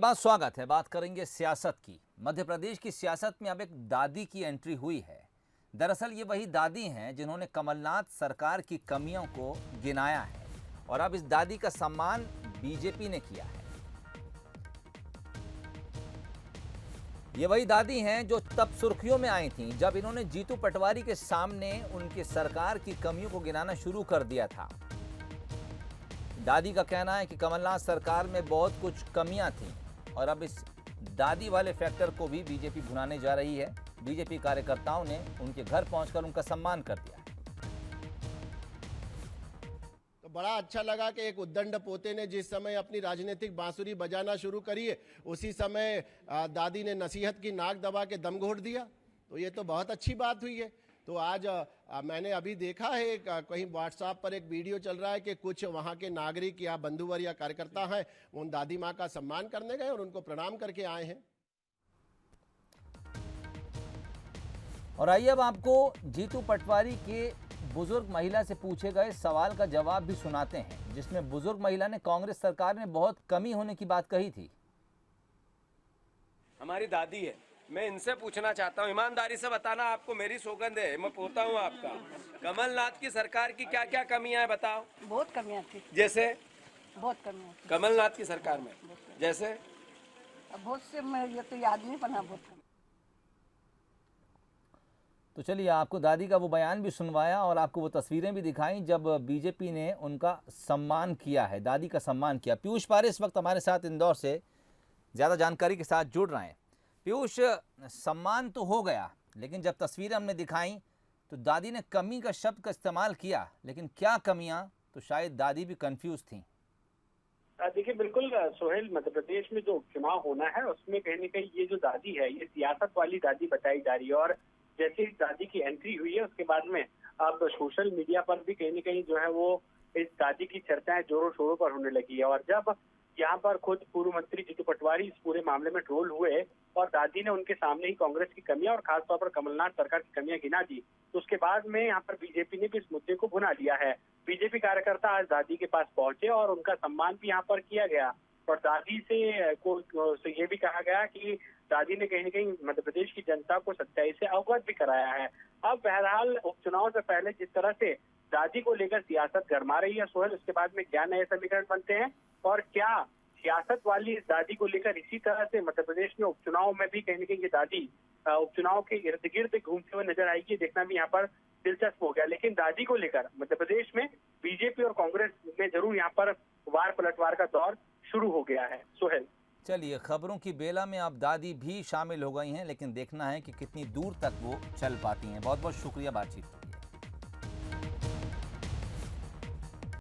बात स्वागत है। बात करेंगे सियासत की। मध्य प्रदेश की सियासत में अब एक दादी की एंट्री हुई है। दरअसल ये वही दादी हैं जिन्होंने कमलनाथ सरकार की कमियों को गिनाया है और अब इस दादी का सम्मान बीजेपी ने किया है। ये वही दादी हैं जो तब सुर्खियों में आई थीं जब इन्होंने जीतू पटवारी के सामने उनकी सरकार की कमियों को गिनाना शुरू कर दिया था। दादी का कहना है कि कमलनाथ सरकार में बहुत कुछ कमियां थीं और अब इस दादी वाले फैक्टर को भी बीजेपी भुनाने जा रही है। बीजेपी कार्यकर्ताओं ने उनके घर पहुंचकर उनका सम्मान कर दिया। तो बड़ा अच्छा लगा कि एक उद्दंड पोते ने जिस समय अपनी राजनीतिक बांसुरी बजाना शुरू करी है उसी समय दादी ने नसीहत की नाक दबा के दम घोट दिया। तो ये तो बहुत अच्छी बात हुई है। तो आज मैंने अभी देखा है कहीं व्हाट्सएप पर एक वीडियो चल रहा है कि कुछ वहां के नागरिक या बंधुवर या कार्यकर्ता हैं उन दादी माँ का सम्मान करने गए और उनको प्रणाम करके आए हैं। और आइए अब आपको जीतू पटवारी के बुजुर्ग महिला से पूछे गए सवाल का जवाब भी सुनाते हैं, जिसमें बुजुर्ग महिला ने कांग्रेस सरकार में बहुत कमी होने की बात कही थी। हमारी दादी है, मैं इनसे पूछना चाहता हूँ, ईमानदारी से बताना, आपको मेरी सौगंध है, मैं पोता हूँ आपका। कमलनाथ की सरकार की क्या क्या कमियां हैं बताओ। बहुत कमियां थी। जैसे बहुत कमियां थी कमलनाथ की सरकार में, जैसे अब बहुत से मैं ये तो याद नहीं बना। बहुत तो चलिए आपको दादी का वो बयान भी सुनवाया और आपको वो तस्वीरें भी दिखाई जब बीजेपी ने उनका सम्मान किया है, दादी का सम्मान किया। पीयूष पारे इस वक्त हमारे साथ इंदौर से ज़्यादा जानकारी के साथ जुड़ रहे हैं। पीयूष, सम्मान तो हो गया, लेकिन जब तस्वीरें हमने दिखाई तो दादी ने कमी का शब्द का इस्तेमाल किया, लेकिन क्या कमियां, तो शायद दादी भी कंफ्यूज थी। देखिए बिल्कुल सोहेल, मध्य प्रदेश में जो उपचुनाव होना है उसमें कहीं न कहीं ये जो दादी है ये सियासत वाली दादी बताई जा रही है। और जैसे ही दादी की एंट्री हुई है उसके बाद में अब सोशल मीडिया पर भी कहीं न कहीं जो है वो इस दादी की चर्चाएं जोरों शोरों पर होने लगी है। और जब यहाँ पर खुद पूर्व मंत्री जीतू पटवारी इस पूरे मामले में ट्रोल हुए और दादी ने उनके सामने ही कांग्रेस की कमियां और खासतौर पर कमलनाथ सरकार की कमियां गिना दी, तो उसके बाद में यहाँ पर बीजेपी ने भी इस मुद्दे को भुना लिया है। बीजेपी कार्यकर्ता आज दादी के पास पहुंचे और उनका सम्मान भी यहाँ पर किया गया और दादी से ये भी कहा गया कि दादी ने कहीं न कहीं मध्य प्रदेश की जनता को सच्चाई से अवगत भी कराया है। अब बहरहाल उपचुनाव से पहले जिस तरह से दादी को लेकर सियासत गरमा रही है सोहेल, उसके बाद में क्या नए समीकरण बनते हैं और क्या सियासत वाली इस दादी को लेकर इसी तरह से मध्य प्रदेश में उपचुनाव में भी कहीं न कहीं ये दादी उपचुनाव के इर्द गिर्द घूमते हुए नजर आएगी, देखना भी यहाँ पर दिलचस्प हो गया। लेकिन दादी को लेकर मध्य प्रदेश में बीजेपी और कांग्रेस में जरूर यहाँ पर वार पलटवार का दौर शुरू हो गया है। सोहेल, चलिए खबरों की बेला में अब दादी भी शामिल हो गई हैं, लेकिन देखना है कि कितनी दूर तक वो चल पाती हैं। बहुत बहुत शुक्रिया बातचीत।